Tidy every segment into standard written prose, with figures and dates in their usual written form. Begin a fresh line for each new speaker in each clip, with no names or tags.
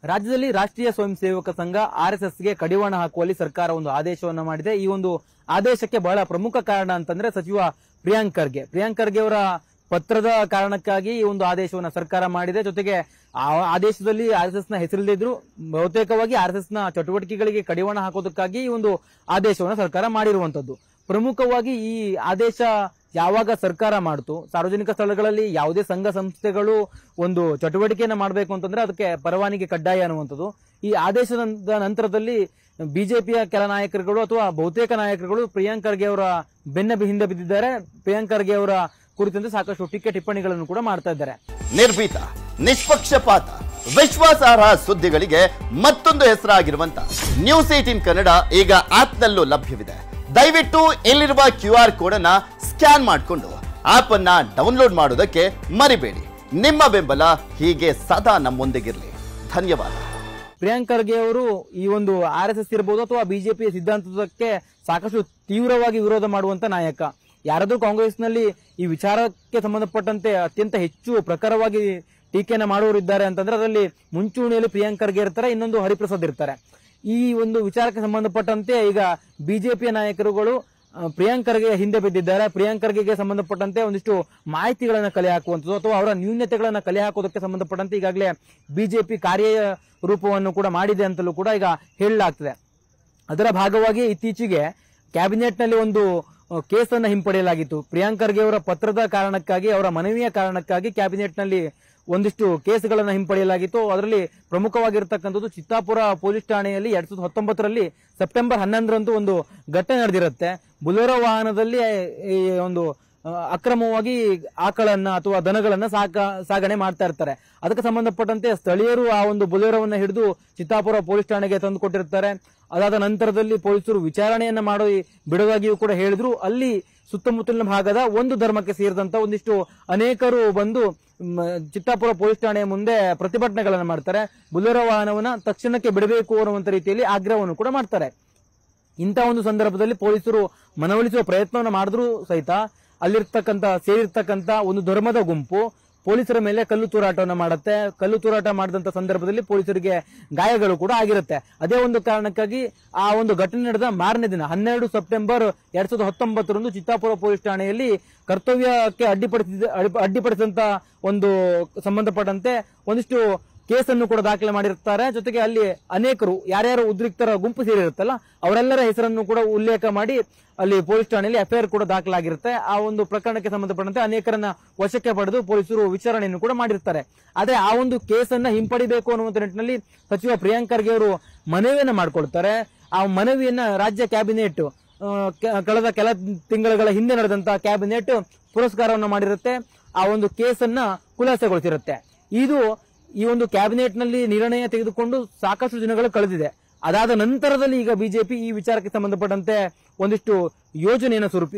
ರಾಜ್ಯದಲ್ಲಿ ರಾಷ್ಟ್ರೀಯ ಸ್ವಯಂ ಸೇವಕ ಸಂಘ ಆರ್ಎಸ್ಎಸ್ಗೆ ಕಡಿವಾಣ ಹಾಕುವಲ್ಲಿ ಸರ್ಕಾರ ಒಂದು ಆದೇಶವನ್ನು ಮಾಡಿದೆ. ಈ ಒಂದು ಆದೇಶಕ್ಕೆ ಬಹಳ ಪ್ರಮುಖ ಕಾರಣ ಅಂತಂದ್ರೆ ಸಚಿವ ಪ್ರಿಯಾಂಕ್ ಖರ್ಗೆ ಅವರ ಪತ್ರದ ಕಾರಣಕ್ಕಾಗಿ ಈ ಒಂದು ಆದೇಶವನ್ನು ಸರ್ಕಾರ ಮಾಡಿದೆ. ಜೊತೆಗೆ ಆ ಆದೇಶದಲ್ಲಿ ಆರ್ಎಸ್ಎಸ್ ನ ಹೆಸರಿಲ್ಲದಿದ್ರು ಬಹುತೇಕವಾಗಿ ಆರ್ಎಸ್ಎಸ್ ನ ಚಟುವಟಿಕೆಗಳಿಗೆ ಕಡಿವಾಣ ಹಾಕೋದಕ್ಕಾಗಿ ಈ ಒಂದು ಆದೇಶವನ್ನು ಸರ್ಕಾರ ಮಾಡಿರುವಂತದ್ದು. ಪ್ರಮುಖವಾಗಿ ಈ ಆದೇಶ ಯಾವಾಗ ಸರ್ಕಾರ ಮಾಡ್ತು, ಸಾರ್ವಜನಿಕ ಸ್ಥಳಗಳಲ್ಲಿ ಯಾವುದೇ ಸಂಘ ಸಂಸ್ಥೆಗಳು ಒಂದು ಚಟುವಟಿಕೆಯನ್ನು ಮಾಡಬೇಕು ಅಂತಂದ್ರೆ ಅದಕ್ಕೆ ಪರವಾನಗಿ ಕಡ್ಡಾಯ ಅನ್ನುವಂಥದ್ದು. ಈ ಆದೇಶದ ನಂತರದಲ್ಲಿ ಬಿಜೆಪಿಯ ಕೆಲ ನಾಯಕರುಗಳು ಅಥವಾ ಬಹುತೇಕ ನಾಯಕರುಗಳು ಪ್ರಿಯಾಂಕ್ ಖರ್ಗೆ ಅವರ ಬೆನ್ನ ಹಿಂದೆ ಬಿದ್ದಿದ್ದಾರೆ. ಪ್ರಿಯಾಂಕ್ ಖರ್ಗೆ ಅವರ ಕುರಿತಂತೆ ಸಾಕಷ್ಟು ಟೀಕೆ ಟಿಪ್ಪಣಿಗಳನ್ನು ಕೂಡ ಮಾಡ್ತಾ ಇದ್ದಾರೆ.
ನಿರ್ಭೀತ, ನಿಷ್ಪಕ್ಷಪಾತ, ವಿಶ್ವಾಸಾರ್ಹ ಸುದ್ದಿಗಳಿಗೆ ಮತ್ತೊಂದು ಹೆಸರಾಗಿರುವಂತ ನ್ಯೂಸ್ 18 ಕನ್ನಡ ಈಗ ಆಪ್ನಲ್ಲೂ ಲಭ್ಯವಿದೆ. ದಯವಿಟ್ಟು ಇಲ್ಲಿರುವ QR ಕೋಡ್ ಅನ್ನ ಸ್ಕ್ಯಾನ್ ಮಾಡಿಕೊಂಡು ಆಪ್ ಅನ್ನ ಡೌನ್ಲೋಡ್ ಮಾಡೋದಕ್ಕೆ ಮರಿಬೇಡಿ. ನಿಮ್ಮ ಬೆಂಬಲ ಹೀಗೆ ಸದಾ ನಮ್ಮೊಂದಿಗಿರಲಿ. ಧನ್ಯವಾದ.
ಪ್ರಿಯಾಂಕ್ ಖರ್ಗೆ ಅವರು ಈ ಒಂದು ಆರ್ಎಸ್ಎಸ್ ಇರಬಹುದು ಅಥವಾ ಬಿಜೆಪಿ ಸಿದ್ಧಾಂತಕ್ಕೆ ಸಾಕಷ್ಟು ತೀವ್ರವಾಗಿ ವಿರೋಧ ಮಾಡುವಂತ ನಾಯಕ. ಯಾರಾದ್ರೂ ಕಾಂಗ್ರೆಸ್ನಲ್ಲಿ ಈ ವಿಚಾರಕ್ಕೆ ಸಂಬಂಧಪಟ್ಟಂತೆ ಅತ್ಯಂತ ಹೆಚ್ಚು ಪ್ರಖರವಾಗಿ ಟೀಕೆಯನ್ನು ಮಾಡುವವರಿದ್ದಾರೆ ಅಂತಂದ್ರೆ ಅದರಲ್ಲಿ ಮುಂಚೂಣಿಯಲ್ಲಿ ಪ್ರಿಯಾಂಕ್ ಖರ್ಗೆ ಇರ್ತಾರೆ, ಇನ್ನೊಂದು ಹರಿಪ್ರಸಾದ್ ಇರ್ತಾರೆ. ಈ ಒಂದು ವಿಚಾರಕ್ಕೆ ಸಂಬಂಧಪಟ್ಟಂತೆ ಈಗ ಬಿಜೆಪಿಯ ನಾಯಕರುಗಳು ಪ್ರಿಯಾಂಕ್ ಖರ್ಗೆ ಹಿಂದೆ ಬಿದ್ದಿದ್ದಾರೆ. ಪ್ರಿಯಾಂಕ್ ಖರ್ಗೆಗೆ ಸಂಬಂಧಪಟ್ಟಂತೆ ಒಂದಿಷ್ಟು ಮಾಹಿತಿಗಳನ್ನ ಕಲೆ ಹಾಕುವಂಥದ್ದು ಅಥವಾ ಅವರ ನ್ಯೂನತೆಗಳನ್ನ ಕಲೆ ಹಾಕೋದಕ್ಕೆ ಸಂಬಂಧಪಟ್ಟಂತೆ ಈಗಾಗಲೇ ಬಿಜೆಪಿ ಕಾರ್ಯ ರೂಪವನ್ನು ಕೂಡ ಮಾಡಿದೆ ಅಂತಲೂ ಕೂಡ ಈಗ ಹೇಳಲಾಗ್ತದೆ. ಅದರ ಭಾಗವಾಗಿ ಇತ್ತೀಚೆಗೆ ಕ್ಯಾಬಿನೆಟ್ ನಲ್ಲಿ ಒಂದು ಕೇಸನ್ನು ಹಿಂಪಡೆಯಲಾಗಿತ್ತು. ಪ್ರಿಯಾಂಕ್ ಖರ್ಗೆ ಅವರ ಪತ್ರದ ಕಾರಣಕ್ಕಾಗಿ, ಅವರ ಮನವಿಯ ಕಾರಣಕ್ಕಾಗಿ ಕ್ಯಾಬಿನೆಟ್ ನಲ್ಲಿ ಒಂದಿಷ್ಟು ಕೇಸ್ಗಳನ್ನು ಹಿಂಪಡೆಯಲಾಗಿತ್ತು. ಅದರಲ್ಲಿ ಪ್ರಮುಖವಾಗಿರ್ತಕ್ಕಂಥದ್ದು ಚಿತ್ತಾಪುರ ಪೊಲೀಸ್ ಠಾಣೆಯಲ್ಲಿ 2019ರಲ್ಲಿ ಸೆಪ್ಟೆಂಬರ್ 11ರಂದು ಒಂದು ಘಟನೆ ನಡೆದಿರುತ್ತೆ. ಬುಲೆರೋ ವಾಹನದಲ್ಲಿ ಒಂದು ಅಕ್ರಮವಾಗಿ ಆಕಳನ್ನ ಅಥವಾ ದನಗಳನ್ನ ಸಾಗಣೆ ಮಾಡ್ತಾ ಇರ್ತಾರೆ. ಅದಕ್ಕೆ ಸಂಬಂಧಪಟ್ಟಂತೆ ಸ್ಥಳೀಯರು ಆ ಒಂದು ಬುಲೆರೋವನ್ನ ಹಿಡಿದು ಚಿತ್ತಾಪುರ ಪೊಲೀಸ್ ಠಾಣೆಗೆ ತಂದು ಕೊಟ್ಟಿರ್ತಾರೆ. ಅದಾದ ನಂತರದಲ್ಲಿ ಪೊಲೀಸರು ವಿಚಾರಣೆಯನ್ನ ಮಾಡಿ ಬಿಡುವಾಗಿಯೂ ಕೂಡ ಹೇಳಿದ್ರು. ಅಲ್ಲಿ ಸುತ್ತಮುತ್ತಲಿನ ಭಾಗದ ಒಂದು ಧರ್ಮಕ್ಕೆ ಸೇರಿದಂತ ಒಂದಿಷ್ಟು ಅನೇಕರು ಬಂದು ಚಿತ್ತಾಪುರ ಪೊಲೀಸ್ ಠಾಣೆಯ ಮುಂದೆ ಪ್ರತಿಭಟನೆಗಳನ್ನು ಮಾಡ್ತಾರೆ. ಬುಲೆರೋ ವಾಹನವನ್ನ ತಕ್ಷಣಕ್ಕೆ ಬಿಡಬೇಕು ಅನ್ನುವಂತ ರೀತಿಯಲ್ಲಿ ಆಗ್ರಹವನ್ನು ಕೂಡ ಮಾಡ್ತಾರೆ. ಇಂಥ ಒಂದು ಸಂದರ್ಭದಲ್ಲಿ ಪೊಲೀಸರು ಮನವೊಲಿಸುವ ಪ್ರಯತ್ನವನ್ನು ಮಾಡಿದ್ರು ಸಹಿತ ಸೇರಿರ್ತಕ್ಕಂಥ ಒಂದು ಧರ್ಮದ ಗುಂಪು ಪೊಲೀಸರ ಮೇಲೆ ಕಲ್ಲು ತೂರಾಟವನ್ನು ಮಾಡುತ್ತೆ. ಕಲ್ಲು ತೂರಾಟ ಮಾಡಿದಂತ ಸಂದರ್ಭದಲ್ಲಿ ಪೊಲೀಸರಿಗೆ ಗಾಯಗಳು ಕೂಡ ಆಗಿರುತ್ತೆ. ಅದೇ ಒಂದು ಕಾರಣಕ್ಕಾಗಿ ಆ ಒಂದು ಘಟನೆ ನಡೆದ ಮಾರನೇ ದಿನ 12 ಸೆಪ್ಟೆಂಬರ್ 2019ರಂದು ಚಿತ್ತಾಪುರ ಪೊಲೀಸ್ ಠಾಣೆಯಲ್ಲಿ ಕರ್ತವ್ಯಕ್ಕೆ ಅಡ್ಡಿಪಡಿಸಿದಂತ ಒಂದು ಸಂಬಂಧಪಟ್ಟಂತೆ ಒಂದಿಷ್ಟು ಕೇಸನ್ನು ಕೂಡ ದಾಖಲೆ ಮಾಡಿರ್ತಾರೆ. ಜೊತೆಗೆ ಅಲ್ಲಿ ಅನೇಕರು ಯಾರ್ಯಾರು ಉದ್ರಿಕ್ತರ ಗುಂಪು ಸೇರಿರುತ್ತಲ್ಲ ಅವರೆಲ್ಲರ ಹೆಸರನ್ನು ಕೂಡ ಉಲ್ಲೇಖ ಮಾಡಿ ಅಲ್ಲಿ ಪೊಲೀಸ್ ಠಾಣೆಯಲ್ಲಿ ಎಫ್ಐಆರ್ ಕೂಡ ದಾಖಲಾಗಿರುತ್ತೆ. ಆ ಒಂದು ಪ್ರಕರಣಕ್ಕೆ ಸಂಬಂಧಪಟ್ಟಂತೆ ಅನೇಕರನ್ನ ವಶಕ್ಕೆ ಪಡೆದು ಪೊಲೀಸರು ವಿಚಾರಣೆಯನ್ನು ಕೂಡ ಮಾಡಿರ್ತಾರೆ. ಆದ್ರೆ ಆ ಒಂದು ಕೇಸನ್ನ ಹಿಂಪಡಿಬೇಕು ಅನ್ನುವಂತ ನಿಟ್ಟಿನಲ್ಲಿ ಸಚಿವ ಪ್ರಿಯಾಂಕ್ ಖರ್ಗೆ ಅವರು ಮನವಿಯನ್ನ ಮಾಡ್ಕೊಳ್ತಾರೆ. ಆ ಮನವಿಯನ್ನ ರಾಜ್ಯ ಕ್ಯಾಬಿನೆಟ್ ಕಳೆದ ಕೆಲ ತಿಂಗಳ ಹಿಂದೆ ನಡೆದಂತಹ ಕ್ಯಾಬಿನೆಟ್ ಪುರಸ್ಕಾರವನ್ನು ಮಾಡಿರುತ್ತೆ. ಆ ಒಂದು ಕೇಸನ್ನ ಖುಲಾಸೆಗೊಳಿಸಿರುತ್ತೆ. ಈ ಒಂದು ಕ್ಯಾಬಿನೆಟ್ ನಲ್ಲಿ ನಿರ್ಣಯ ತೆಗೆದುಕೊಂಡು ಸಾಕಷ್ಟು ದಿನಗಳು ಕಳೆದಿದೆ. ಅದಾದ ನಂತರದಲ್ಲಿ ಈಗ ಬಿಜೆಪಿ ಈ ವಿಚಾರಕ್ಕೆ ಸಂಬಂಧಪಟ್ಟಂತೆ ಒಂದಿಷ್ಟು ಯೋಜನೆಯನ್ನು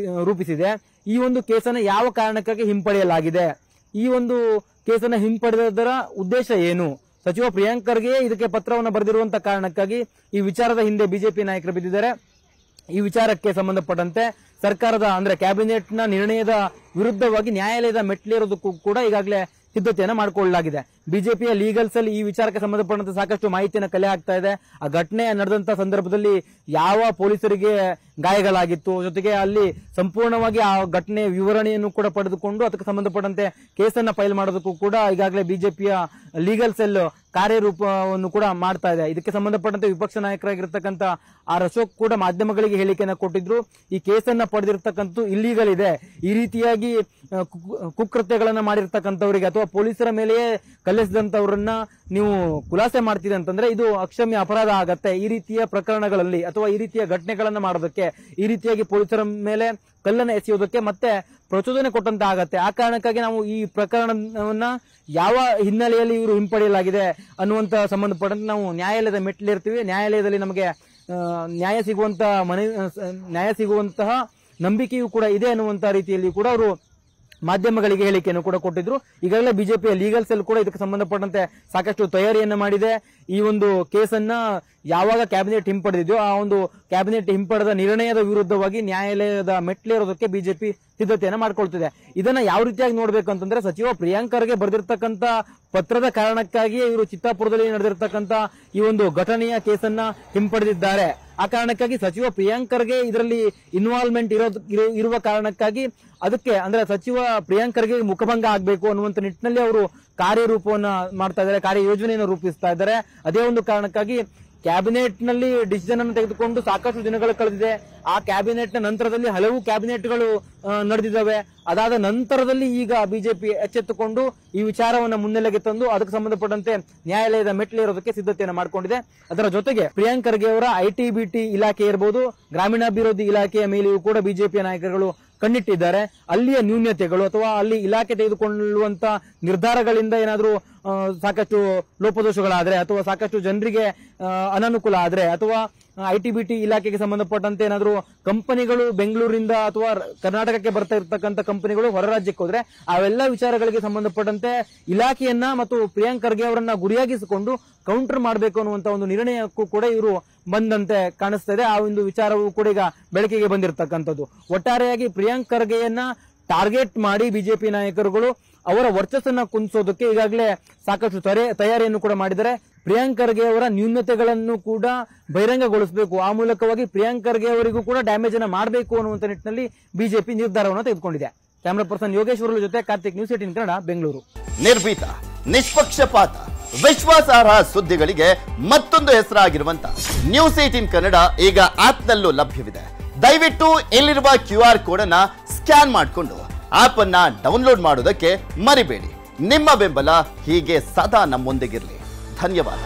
ರೂಪಿಸಿದೆ. ಈ ಒಂದು ಕೇಸನ್ನು ಯಾವ ಕಾರಣಕ್ಕಾಗಿ ಹಿಂಪಡೆಯಲಾಗಿದೆ, ಈ ಒಂದು ಕೇಸನ್ನು ಹಿಂಪಡೆದರ ಉದ್ದೇಶ ಏನು, ಸಚಿವ ಪ್ರಿಯಾಂಕ್ ಖರ್ಗೆ ಇದಕ್ಕೆ ಪತ್ರವನ್ನು ಬರೆದಿರುವಂತಹ ಕಾರಣಕ್ಕಾಗಿ ಈ ವಿಚಾರದ ಹಿಂದೆ ಬಿಜೆಪಿ ನಾಯಕರು ಬಿದ್ದಿದ್ದಾರೆ. ಈ ವಿಚಾರಕ್ಕೆ ಸಂಬಂಧಪಟ್ಟಂತೆ ಸರ್ಕಾರದ ಅಂದ್ರೆ ಕ್ಯಾಬಿನೆಟ್ ನ ನಿರ್ಣಯದ ವಿರುದ್ಧವಾಗಿ ನ್ಯಾಯಾಲಯದ ಮೆಟ್ಲೇರೋದಕ್ಕೂ ಕೂಡ ಈಗಾಗಲೇ ಸಿದ್ಧತೆಯನ್ನು ಮಾಡಿಕೊಳ್ಳಲಾಗಿದೆ. ಬಿಜೆಪಿಯ ಲೀಗಲ್ ಸೆಲ್ ಈ ವಿಚಾರಕ್ಕೆ ಸಂಬಂಧಪಟ್ಟಂತೆ ಸಾಕಷ್ಟು ಮಾಹಿತಿಯನ್ನು ಕಲೆ ಹಾಕ್ತಾ ಇದೆ. ಆ ಘಟನೆ ನಡೆದಂತ ಸಂದರ್ಭದಲ್ಲಿ ಯಾವ ಪೊಲೀಸರಿಗೆ ಗಾಯಗಳಾಗಿತ್ತು, ಜೊತೆಗೆ ಅಲ್ಲಿ ಸಂಪೂರ್ಣವಾಗಿ ಆ ಘಟನೆ ವಿವರಣೆಯನ್ನು ಕೂಡ ಪಡೆದುಕೊಂಡು ಅದಕ್ಕೆ ಸಂಬಂಧಪಟ್ಟಂತೆ ಕೇಸನ್ನ ಫೈಲ್ ಮಾಡೋದಕ್ಕೂ ಕೂಡ ಈಗಾಗಲೇ ಬಿಜೆಪಿಯ ಲೀಗಲ್ ಸೆಲ್ ಕಾರ್ಯರೂಪವನ್ನು ಕೂಡ ಮಾಡ್ತಾ ಇದೆ. ಇದಕ್ಕೆ ಸಂಬಂಧಪಟ್ಟಂತೆ ವಿಪಕ್ಷ ನಾಯಕರಾಗಿರ್ತಕ್ಕಂಥ ಆರ್ ಅಶೋಕ್ ಕೂಡ ಮಾಧ್ಯಮಗಳಿಗೆ ಹೇಳಿಕೆಯನ್ನು ಕೊಟ್ಟಿದ್ರು. ಈ ಕೇಸನ್ನ ಪಡೆದಿರ್ತಕ್ಕಂಥ ಇಲ್ಲೀಗಲ್ ಇದೆ, ಈ ರೀತಿಯಾಗಿ ಕುಕೃತ್ಯಗಳನ್ನ ಮಾಡಿರ್ತಕ್ಕಂಥವರಿಗೆ ಅಥವಾ ಪೊಲೀಸರ ಮೇಲೆಯೇ ಕಲ್ಲೆಸೆದಂತವರನ್ನ ನೀವು ಖುಲಾಸೆ ಮಾಡ್ತೀರಿ ಅಂತಂದ್ರೆ ಇದು ಅಕ್ಷಮ್ಯ ಅಪರಾಧ ಆಗತ್ತೆ. ಈ ರೀತಿಯ ಪ್ರಕರಣಗಳಲ್ಲಿ ಅಥವಾ ಈ ರೀತಿಯ ಘಟನೆಗಳನ್ನ ಮಾಡೋದಕ್ಕೆ, ಈ ರೀತಿಯಾಗಿ ಪೊಲೀಸರ ಮೇಲೆ ಕಲ್ಲನ್ನು ಎಸೆಯೋದಕ್ಕೆ ಮತ್ತೆ ಪ್ರಚೋದನೆ ಕೊಟ್ಟಂತ ಆಗತ್ತೆ. ಆ ಕಾರಣಕ್ಕಾಗಿ ನಾವು ಈ ಪ್ರಕರಣವನ್ನ ಯಾವ ಹಿನ್ನೆಲೆಯಲ್ಲಿ ಇವರು ಹಿಂಪಡೆಯಲಾಗಿದೆ ಅನ್ನುವಂತ ಸಂಬಂಧಪಟ್ಟಂತೆ ನಾವು ನ್ಯಾಯಾಲಯದ ಮೆಟ್ಲಿರ್ತೀವಿ. ನ್ಯಾಯಾಲಯದಲ್ಲಿ ನಮಗೆ ನ್ಯಾಯ ಸಿಗುವಂತಹ ನಂಬಿಕೆಯೂ ಕೂಡ ಇದೆ ಅನ್ನುವಂತ ರೀತಿಯಲ್ಲಿ ಕೂಡ ಅವರು ಮಾಧ್ಯಮಗಳಿಗೆ ಹೇಳಿಕೆಯನ್ನು ಕೂಡ ಕೊಟ್ಟಿದ್ರು. ಈಗಾಗಲೇ ಬಿಜೆಪಿಯ ಲೀಗಲ್ ಸೆಲ್ ಕೂಡ ಇದಕ್ಕೆ ಸಂಬಂಧಪಟ್ಟಂತೆ ಸಾಕಷ್ಟು ತಯಾರಿಯನ್ನ ಮಾಡಿದೆ. ಈ ಒಂದು ಕೇಸನ್ನ ಯಾವಾಗ ಕ್ಯಾಬಿನೆಟ್ ಹಿಂಪಡೆದಿದೆಯೋ ಆ ಒಂದು ಕ್ಯಾಬಿನೆಟ್ ಹಿಂಪಡೆದ ನಿರ್ಣಯದ ವಿರುದ್ಧವಾಗಿ ನ್ಯಾಯಾಲಯದ ಮೆಟ್ಲೇರೋದಕ್ಕೆ ಬಿಜೆಪಿ ಸಿದ್ಧತೆಯನ್ನ ಮಾಡ್ಕೊಳ್ತಿದೆ. ಇದನ್ನ ಯಾವ ರೀತಿಯಾಗಿ ನೋಡ್ಬೇಕು ಅಂತಂದ್ರೆ, ಸಚಿವ ಪ್ರಿಯಾಂಕ್ ಖರ್ಗೆ ಬರೆದಿರ್ತಕ್ಕಂತ ಪತ್ರದ ಕಾರಣಕ್ಕಾಗಿಯೇ ಇವರು ಚಿತ್ತಾಪುರದಲ್ಲಿ ನಡೆದಿರ್ತಕ್ಕಂತ ಈ ಒಂದು ಘಟನೆಯ ಕೇಸನ್ನ ಹಿಂಪಡೆದಿದ್ದಾರೆ. ಆ ಕಾರಣಕ್ಕಾಗಿ ಸಚಿವ ಪ್ರಿಯಾಂಕ್ ಖರ್ಗೆ ಇದರಲ್ಲಿ ಇನ್ವಾಲ್ವ್ಮೆಂಟ್ ಇರುವ ಕಾರಣಕ್ಕಾಗಿ ಅದಕ್ಕೆ ಅಂದ್ರೆ ಸಚಿವ ಪ್ರಿಯಾಂಕ್ ಖರ್ಗೆ ಮುಖಭಂಗ ಆಗಬೇಕು ಅನ್ನುವಂತ ನಿಟ್ಟಿನಲ್ಲಿ ಅವರು ಕಾರ್ಯರೂಪವನ್ನ ಮಾಡ್ತಾ ಇದ್ದಾರೆ, ಕಾರ್ಯಯೋಜನೆಯನ್ನು ರೂಪಿಸ್ತಾ ಇದ್ದಾರೆ. ಅದೇ ಒಂದು ಕಾರಣಕ್ಕಾಗಿ ಕ್ಯಾಬಿನೆಟ್ ನಲ್ಲಿ ಡಿಸಿಷನ್ ಅನ್ನು ತೆಗೆದುಕೊಂಡು ಸಾಕಷ್ಟು ದಿನಗಳು ಕಳೆದಿದೆ. ಆ ಕ್ಯಾಬಿನೆಟ್ ನ ನಂತರದಲ್ಲಿ ಹಲವು ಕ್ಯಾಬಿನೆಟ್ಗಳು ನಡೆದಿದ್ದಾವೆ. ಅದಾದ ನಂತರದಲ್ಲಿ ಈಗ ಬಿಜೆಪಿ ಎಚ್ಚೆತ್ತುಕೊಂಡು ಈ ವಿಚಾರವನ್ನ ಮುನ್ನೆಲೆಗೆ ತಂದು ಅದಕ್ಕೆ ಸಂಬಂಧಪಟ್ಟಂತೆ ನ್ಯಾಯಾಲಯದ ಮೆಟ್ಲೇರೋದಕ್ಕೆ ಸಿದ್ಧತೆಯನ್ನು ಮಾಡಿಕೊಂಡಿದೆ. ಅದರ ಜೊತೆಗೆ ಪ್ರಿಯಾಂಕ್ ಖರ್ಗೆ ಅವರ ಐಟಿ-ಬಿಟಿ ಇಲಾಖೆ ಇರಬಹುದು, ಗ್ರಾಮೀಣಾಭಿವೃದ್ಧಿ ಇಲಾಖೆಯ ಮೇಲೆಯೂ ಕೂಡ ಬಿಜೆಪಿಯ ನಾಯಕರುಗಳು ಕಣ್ಣಿಟ್ಟಿದ್ದಾರೆ. ಅಲ್ಲಿಯ ನ್ಯೂನ್ಯತೆಗಳು ಅಥವಾ ಅಲ್ಲಿ ಇಲಾಖೆ ತೆಗೆದುಕೊಳ್ಳುವಂತ ನಿರ್ಧಾರಗಳಿಂದ ಏನಾದರೂ ಸಾಕಷ್ಟು ಲೋಪದೋಷಗಳಾದ್ರೆ ಅಥವಾ ಸಾಕಷ್ಟು ಜನರಿಗೆ ಅನಾನುಕೂಲ ಆದ್ರೆ ಅಥವಾ ಐಟಿ-ಬಿಟಿ ಇಲಾಖೆಗೆ ಸಂಬಂಧಪಟ್ಟಂತೆ ಏನಾದರೂ ಕಂಪನಿಗಳು ಬೆಂಗಳೂರಿಂದ ಅಥವಾ ಕರ್ನಾಟಕಕ್ಕೆ ಬರ್ತಾ ಇರತಕ್ಕಂತ ಕಂಪನಿಗಳು ಹೊರ ರಾಜ್ಯಕ್ಕೆ ಹೋದ್ರೆ ಅವೆಲ್ಲ ವಿಚಾರಗಳಿಗೆ ಸಂಬಂಧಪಟ್ಟಂತೆ ಇಲಾಖೆಯನ್ನ ಮತ್ತು ಪ್ರಿಯಾಂಕ್ ಖರ್ಗೆ ಅವರನ್ನ ಗುರಿಯಾಗಿಸಿಕೊಂಡು ಕೌಂಟರ್ ಮಾಡಬೇಕು ಅನ್ನುವಂತ ಒಂದು ನಿರ್ಣಯಕ್ಕೂ ಕೂಡ ಇವರು ಬಂದಂತೆ ಕಾಣಿಸ್ತಾ ಇದೆ. ಆ ಒಂದು ವಿಚಾರವೂ ಕೂಡ ಈಗ ಬೆಳಕಿಗೆ ಬಂದಿರತಕ್ಕಂಥದ್ದು. ಒಟ್ಟಾರೆಯಾಗಿ ಪ್ರಿಯಾಂಕ್ ಖರ್ಗೆಯನ್ನ ಟಾರ್ಗೆಟ್ ಮಾಡಿ ಬಿಜೆಪಿ ನಾಯಕರುಗಳು ಅವರ ವರ್ಚಸ್ಸನ್ನ ಕುಂದಿಸೋದಕ್ಕೆ ಈಗಾಗಲೇ ಸಾಕಷ್ಟು ತಯಾರಿಯನ್ನು ಕೂಡ ಮಾಡಿದ್ದಾರೆ. ಪ್ರಿಯಾಂಕ್ ಖರ್ಗೆ ಅವರ ನ್ಯೂನತೆಗಳನ್ನು ಕೂಡ ಬಹಿರಂಗಗೊಳಿಸಬೇಕು, ಆ ಮೂಲಕವಾಗಿ ಪ್ರಿಯಾಂಕ್ ಖರ್ಗೆ ಅವರಿಗೂ ಕೂಡ ಡ್ಯಾಮೇಜ್ ಅನ್ನ ಮಾಡಬೇಕು ಅನ್ನುವಂತ ನಿಟ್ಟಿನಲ್ಲಿ ಬಿಜೆಪಿ ನಿರ್ಧಾರವನ್ನು ತೆಗೆದುಕೊಂಡಿದೆ. ಕ್ಯಾಮರಾ ಪರ್ಸನ್ ಯೋಗೇಶ್ವರ ಜೊತೆ ಕಾರ್ತಿಕ್, ನ್ಯೂಸ್ 18 ಕನ್ನಡ, ಬೆಂಗಳೂರು.
ನಿರ್ಭೀತ, ನಿಷ್ಪಕ್ಷಪಾತ, ವಿಶ್ವಾಸಾರ್ಹ ಸುದ್ದಿಗಳಿಗೆ ಮತ್ತೊಂದು ಹೆಸರಾಗಿರುವಂತ ನ್ಯೂಸ್ 18 ಕನ್ನಡ ಈಗ ಆಪ್ನಲ್ಲೂ ಲಭ್ಯವಿದೆ. ದಯವಿಟ್ಟು ಇಲ್ಲಿರುವ QR ಕೋಡ್ ಅನ್ನ ಸ್ಕ್ಯಾನ್ ಮಾಡಿಕೊಂಡು ಆಪ್ ಅನ್ನ ಡೌನ್ಲೋಡ್ ಮಾಡೋದಕ್ಕೆ ಮರಿಬೇಡಿ. ನಿಮ್ಮ ಬೆಂಬಲ ಹೀಗೆ ಸದಾ ನಮ್ಮೊಂದಿಗಿರಲಿ. ಧನ್ಯವಾದ.